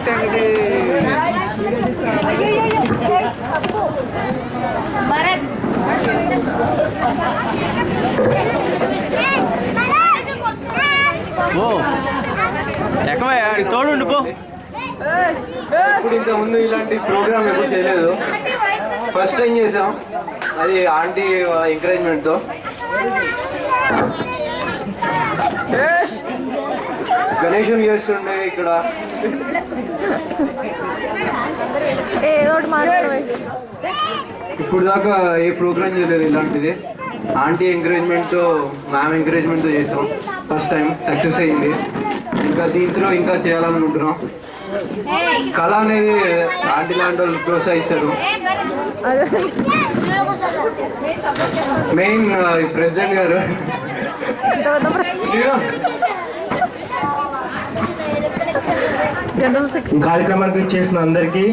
తెగది ఓ ఎక్కవయ్యా ఆడికి తోడుండి పో. ఇప్పుడు ఇంత ముందు ఇలాంటి ప్రోగ్రామ్ ఎప్పుడు చేయలేదు, ఫస్ట్ టైం చేసాం. అది ఆంటీ ఎంకరేజ్మెంట్తో. గణేశం చేస్తుండే ఇక్కడ. ఇప్పుడు దాకా ఏ ప్రోగ్రామ్ చేయలేదు ఇలాంటిది. ఆంటీ ఎంకరేజ్మెంట్తో, మ్యామ్ ఎంకరేజ్మెంట్తో చేసాం. ఫస్ట్ టైం సక్సెస్ అయింది. ఇంకా దీంట్లో ఇంకా చేయాలనుకుంటున్నాం. కళ అనేది ఆంటీ లాంటి వాళ్ళు ప్రోత్సహిస్తారు. మెయిన్ ప్రెసిడెంట్ గారు. కార్యక్రమానికి చేసిన అందరికీ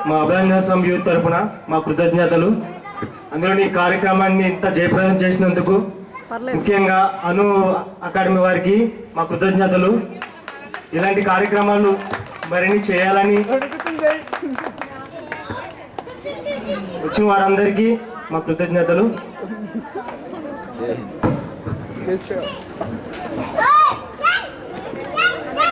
మా అభినందన యూత్ తరఫున మా కృతజ్ఞతలు. అందులో ఈ కార్యక్రమాన్ని ఇంత జయప్రదం చేసినందుకు ముఖ్యంగా అను అకాడమీ వారికి మా కృతజ్ఞతలు. ఇలాంటి కార్యక్రమాలు మరిన్ని చేయాలని వచ్చిన వారందరికీ మా కృతజ్ఞతలు.